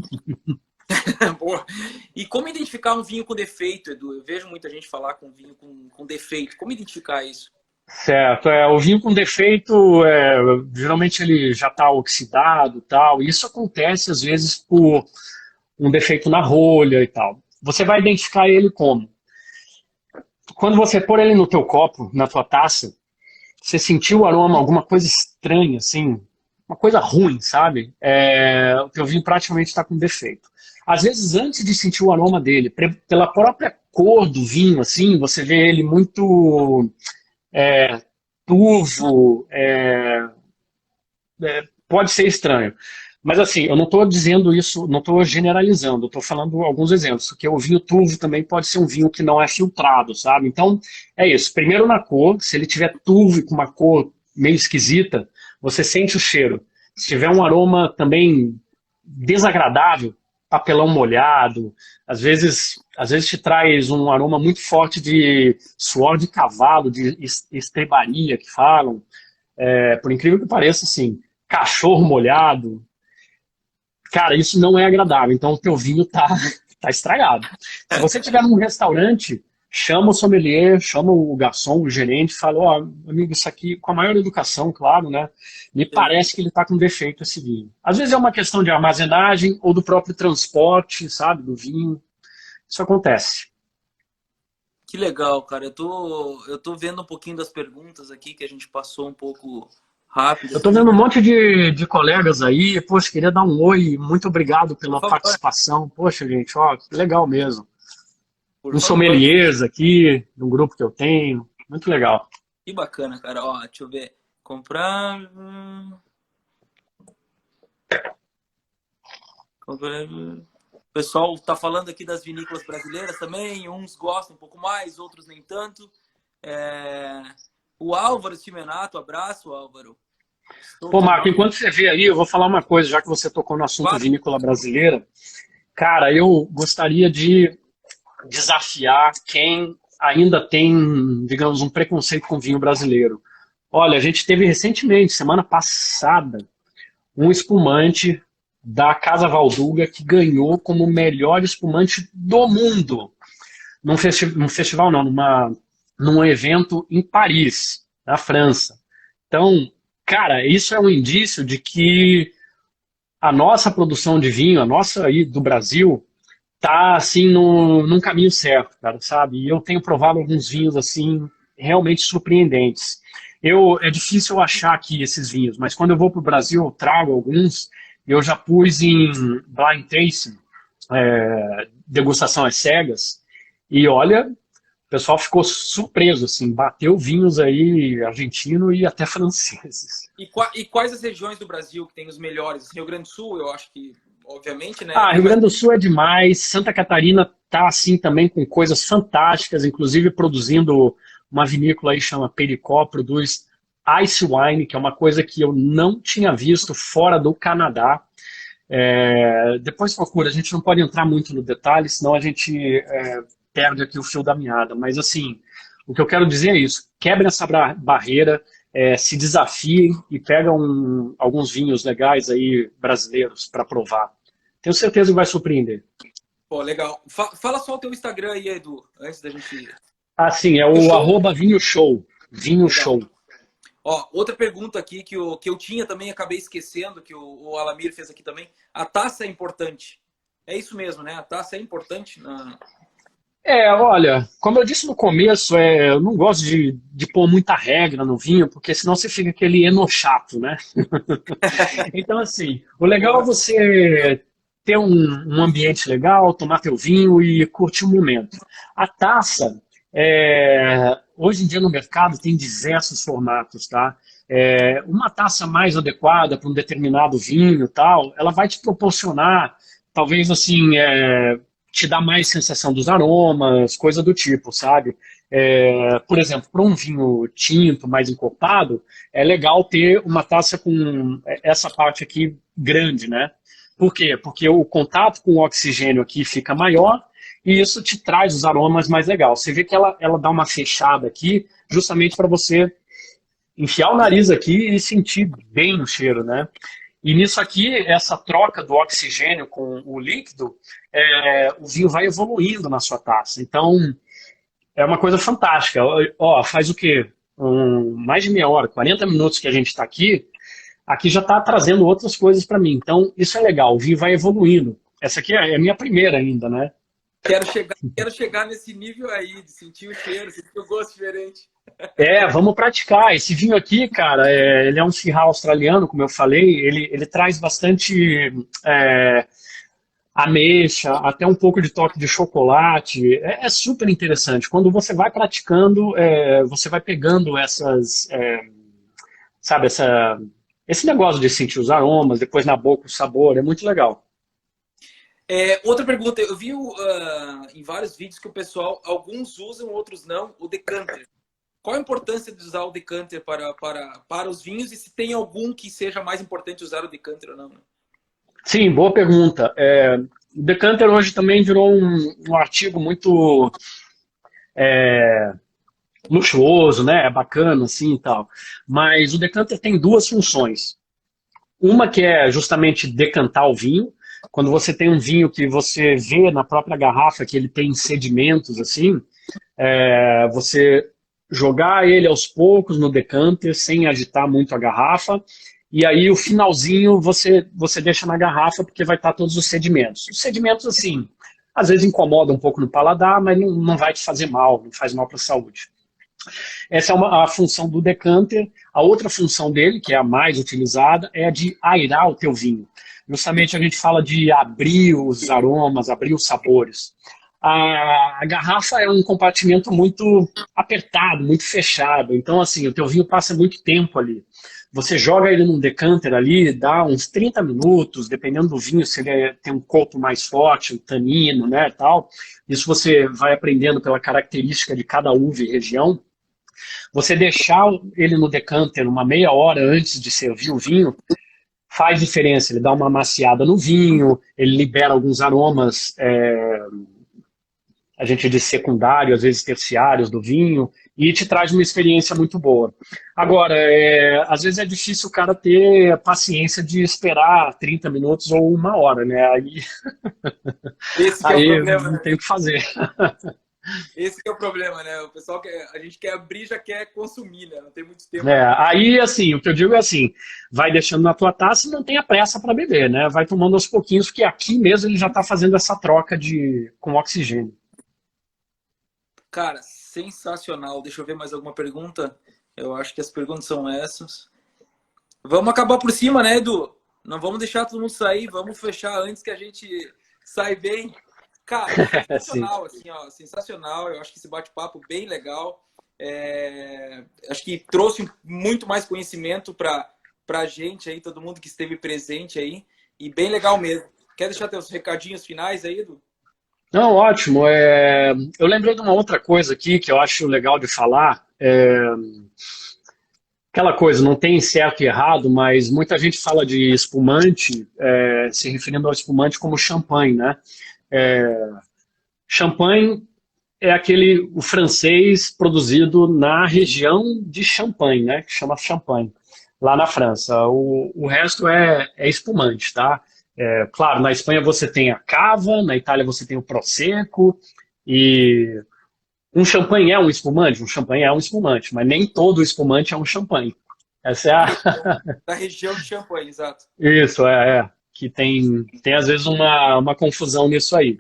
Speaker 1: Boa. E como identificar um vinho com defeito, Edu? Eu vejo muita gente falar com vinho com defeito. Como identificar isso?
Speaker 2: Certo, o vinho com defeito, geralmente ele já está oxidado e tal. Isso acontece às vezes por um defeito na rolha e tal. Você vai identificar ele como? Quando você pôr ele no teu copo, na tua taça, você sentiu o aroma, alguma coisa estranha, assim, uma coisa ruim, sabe? O teu vinho praticamente está com defeito. Às vezes, antes de sentir o aroma dele, pela própria cor do vinho, assim, você vê ele muito turvo, pode ser estranho. Mas assim, eu não estou dizendo isso, não estou generalizando, estou falando alguns exemplos, porque o vinho turvo também pode ser um vinho que não é filtrado, sabe? Então, é isso. Primeiro na cor, se ele tiver turvo e com uma cor meio esquisita, você sente o cheiro. Se tiver um aroma também desagradável, papelão molhado, às vezes te traz um aroma muito forte de suor de cavalo, de estrebaria que falam. Por incrível que pareça, assim, cachorro molhado. Cara, isso não é agradável, então o teu vinho tá estragado. Se você estiver num restaurante, chama o sommelier, chama o garçom, o gerente, fala, ó, amigo, isso aqui, com a maior educação, claro, né? Me parece que ele tá com defeito esse vinho. Às vezes é uma questão de armazenagem ou do próprio transporte, sabe, do vinho. Isso acontece.
Speaker 1: Que legal, cara. Eu tô vendo um pouquinho das perguntas aqui que a gente passou um pouco rápido.
Speaker 2: Eu tô vendo um monte de colegas aí, poxa, queria dar um oi, muito obrigado pela participação. Poxa, gente, ó, que legal mesmo. Uns sommeliers aqui, num grupo que eu tenho, muito legal.
Speaker 1: Que bacana, cara. Ó, deixa eu ver. Comprar. O pessoal tá falando aqui das vinícolas brasileiras também. Uns gostam um pouco mais, outros nem tanto. O Álvaro Simenato, abraço, Álvaro. Estou
Speaker 2: Pô, Marco,
Speaker 1: tomando.
Speaker 2: enquanto você vê aí, eu vou falar uma coisa, já que você tocou no assunto
Speaker 1: Claro.
Speaker 2: vinícola brasileira. Cara, eu gostaria de desafiar quem ainda tem, digamos, um preconceito com vinho brasileiro. Olha, a gente teve recentemente, semana passada, um espumante da Casa Valduga que ganhou como o melhor espumante do mundo. Num festival não, num evento em Paris, na França. Então, cara, isso é um indício de que a nossa produção de vinho, a nossa aí do Brasil, tá assim num caminho certo, cara, sabe? E eu tenho provado alguns vinhos assim realmente surpreendentes. É difícil eu achar aqui esses vinhos, mas quando eu vou para o Brasil eu trago alguns. Eu já pus em blind tasting, degustação às cegas, e olha, o pessoal ficou surpreso, assim, bateu vinhos aí argentino e até franceses.
Speaker 1: E quais as regiões do Brasil que tem os melhores? Rio Grande do Sul, eu acho que, obviamente, né?
Speaker 2: Ah, Rio Grande do Sul é demais. Santa Catarina tá assim também com coisas fantásticas, inclusive produzindo uma vinícola aí chama Pericó, produz ice wine, que é uma coisa que eu não tinha visto fora do Canadá. Depois procura, a gente não pode entrar muito no detalhe, senão a gente perde aqui o fio da meada. Mas assim, o que eu quero dizer é isso: quebrem essa barreira, se desafiem e pegam alguns vinhos legais aí brasileiros para provar. Tenho certeza que vai surpreender.
Speaker 1: Pô, legal. Fala só o teu Instagram aí, Edu, antes da gente.
Speaker 2: Assim, é
Speaker 1: O
Speaker 2: o
Speaker 1: show.
Speaker 2: arroba Vinho Show. Vinho
Speaker 1: Legal.
Speaker 2: Show.
Speaker 1: Ó, outra pergunta aqui que eu tinha também, acabei esquecendo, que o Alamir fez aqui também. A taça é importante. É isso mesmo, né? A taça é importante.
Speaker 2: Olha, como eu disse no começo, eu não gosto de pôr muita regra no vinho, porque senão você fica aquele enochato, né? Então, assim, o legal é
Speaker 1: Boa.
Speaker 2: você ter um ambiente legal, tomar teu vinho e curtir o momento. A taça, hoje em dia no mercado tem diversos formatos, tá? Uma taça mais adequada para um determinado vinho e tal, ela vai te proporcionar, talvez assim, te dar mais sensação dos aromas, coisa do tipo, sabe? Por exemplo, para um vinho tinto, mais encorpado, é legal ter uma taça com essa parte aqui grande, né? Por quê? Porque o contato com o oxigênio aqui fica maior e isso te traz os aromas mais legais. Você vê que ela dá uma fechada aqui, justamente para você enfiar o nariz aqui e sentir bem o cheiro, né? E nisso aqui, essa troca do oxigênio com o líquido, o vinho vai evoluindo na sua taça. Então, é uma coisa fantástica. Ó, faz o quê? Mais de meia hora, 40 minutos que a gente está aqui já está trazendo outras coisas para mim. Então, isso é legal, o vinho vai evoluindo. Essa aqui é a minha primeira ainda, né?
Speaker 1: Quero chegar nesse nível aí, de sentir o cheiro, sentir o gosto diferente.
Speaker 2: Vamos praticar. Esse vinho aqui, cara, ele é um Syrah australiano, como eu falei, ele traz bastante ameixa, até um pouco de toque de chocolate. É super interessante. Quando você vai praticando, você vai pegando sabe, esse negócio de sentir os aromas, depois na boca o sabor, é muito legal.
Speaker 1: Outra pergunta, eu vi em vários vídeos que o pessoal, alguns usam, outros não, o decanter. Qual a importância de usar o decanter para os vinhos e se tem algum que seja mais importante usar o decanter ou não? Né?
Speaker 2: Sim, boa pergunta. O decanter hoje também virou um artigo muito luxuoso, né? É bacana assim e tal. Mas o decanter tem duas funções. Uma que é justamente decantar o vinho. Quando você tem um vinho que você vê na própria garrafa que ele tem sedimentos assim, você jogar ele aos poucos no decanter sem agitar muito a garrafa. E aí o finalzinho você deixa na garrafa porque vai estar todos os sedimentos. Os sedimentos, assim, às vezes incomodam um pouco no paladar, mas não vai te fazer mal, não faz mal para a saúde. Essa é a função do decanter. A outra função dele, que é a mais utilizada, é a de airar o teu vinho. Justamente a gente fala de abrir os aromas, abrir os sabores. A garrafa é um compartimento muito apertado, muito fechado. Então, assim, o teu vinho passa muito tempo ali. Você joga ele num decanter ali, dá uns 30 minutos, dependendo do vinho, se ele tem um corpo mais forte, um tanino, né, tal. Isso você vai aprendendo pela característica de cada uva e região. Você deixar ele no decanter uma meia hora antes de servir o vinho, faz diferença. Ele dá uma amaciada no vinho, ele libera alguns aromas, a gente diz secundário, às vezes terciários do vinho, e te traz uma experiência muito boa. Agora, às vezes é difícil o cara ter paciência de esperar 30 minutos ou uma hora, né?
Speaker 1: Esse que é o
Speaker 2: Aí
Speaker 1: problema,
Speaker 2: não
Speaker 1: né?
Speaker 2: tem o que fazer.
Speaker 1: Esse que é o problema, né? O pessoal quer, a gente quer abrir, já quer consumir, né? Não tem muito tempo.
Speaker 2: Aí, assim, o que eu digo é assim, vai deixando na tua taça e não tenha pressa para beber, né? Vai tomando aos pouquinhos, porque aqui mesmo ele já está fazendo essa troca com oxigênio.
Speaker 1: Cara, sensacional. Deixa eu ver mais alguma pergunta. Eu acho que as perguntas são essas. Vamos acabar por cima, né, Edu? Não vamos deixar todo mundo sair, vamos fechar antes que a gente saia bem. Cara,
Speaker 2: Sim.
Speaker 1: sensacional, assim, ó, sensacional. Eu acho que esse bate-papo bem legal. Acho que trouxe muito mais conhecimento para a gente aí, todo mundo que esteve presente aí. E bem legal mesmo. Quer deixar teus recadinhos finais aí, Edu?
Speaker 2: Não, ótimo. Eu lembrei de uma outra coisa aqui que eu acho legal de falar. Aquela coisa, não tem certo e errado, mas muita gente fala de espumante, se referindo ao espumante como champanhe, né? Champanhe é o francês produzido na região de Champagne, né? Que chama Champagne, lá na França. O resto é espumante, tá? Claro, na Espanha você tem a cava, na Itália você tem o prosecco, e um champanhe é um espumante, mas nem todo espumante é um champanhe. Essa é
Speaker 1: Da
Speaker 2: a...
Speaker 1: região, da região de Champagne, exato.
Speaker 2: Isso, que tem às vezes uma confusão nisso aí.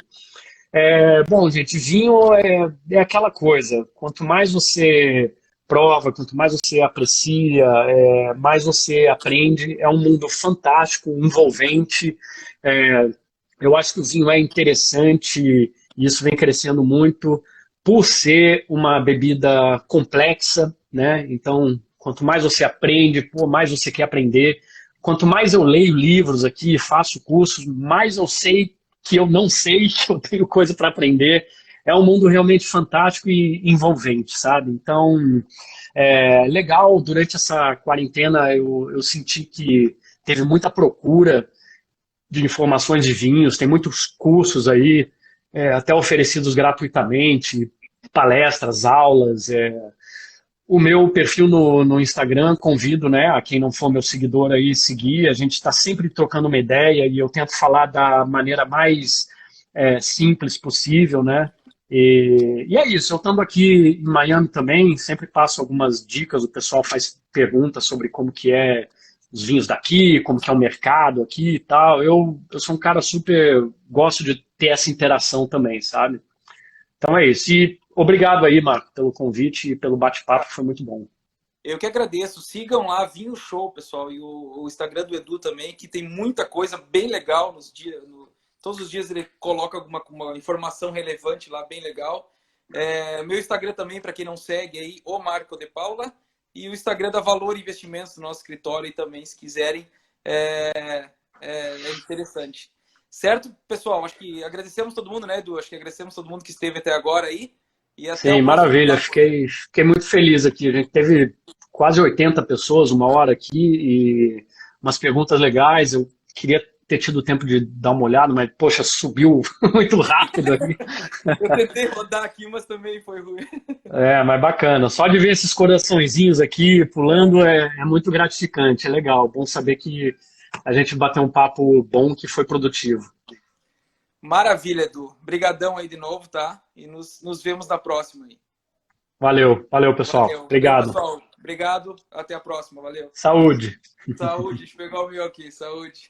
Speaker 2: Bom, gente, vinho é aquela coisa. Quanto mais você prova, quanto mais você aprecia, mais você aprende. É um mundo fantástico, envolvente. É, eu acho que o vinho é interessante e isso vem crescendo muito por ser uma bebida complexa, né? Então, quanto mais você aprende, mais você quer aprender. Quanto mais eu leio livros aqui, faço cursos, mais eu sei que eu não sei, que eu tenho coisa para aprender. É um mundo realmente fantástico e envolvente, sabe? Então, legal, durante essa quarentena eu senti que teve muita procura de informações de vinhos, tem muitos cursos aí, até oferecidos gratuitamente, palestras, aulas. O meu perfil no Instagram, convido, né, a quem não for meu seguidor aí, seguir. A gente está sempre trocando uma ideia e eu tento falar da maneira mais simples possível, né? E é isso, eu estando aqui em Miami também, sempre passo algumas dicas, o pessoal faz perguntas sobre como que é os vinhos daqui, como que é o mercado aqui e tal. Eu sou um cara super, gosto de ter essa interação também, sabe? Então é isso. E obrigado aí, Marco, pelo convite e pelo bate-papo, foi muito bom.
Speaker 1: Eu que agradeço. Sigam lá, Vinho Show, pessoal, e o Instagram do Edu também, que tem muita coisa bem legal nos dias. Todos os dias ele coloca uma informação relevante lá, bem legal. Meu Instagram também, para quem não segue aí, o Marco de Paula. E o Instagram da Valor Investimentos do nosso escritório aí também, se quiserem. É interessante. Certo, pessoal? Acho que agradecemos todo mundo, né, Edu? Acho que agradecemos todo mundo que esteve até agora aí. E até
Speaker 2: Sim,
Speaker 1: o próximo
Speaker 2: maravilha.
Speaker 1: papo aí.
Speaker 2: Fiquei muito feliz aqui. A gente teve quase 80 pessoas, uma hora aqui, e umas perguntas legais. Eu queria ter tido tempo de dar uma olhada, mas, poxa, subiu muito rápido aqui.
Speaker 1: Eu tentei rodar aqui, mas também foi ruim.
Speaker 2: Mas bacana. Só de ver esses coraçõezinhos aqui pulando é muito gratificante, é legal. Bom saber que a gente bateu um papo bom que foi produtivo.
Speaker 1: Maravilha, Edu. Obrigadão aí de novo, tá? E nos vemos na próxima aí.
Speaker 2: Valeu, valeu, pessoal.
Speaker 1: Valeu,
Speaker 2: Obrigado.
Speaker 1: pessoal. Obrigado. Até a próxima. Valeu.
Speaker 2: Saúde.
Speaker 1: Saúde. Deixa eu pegar o meu aqui. Saúde.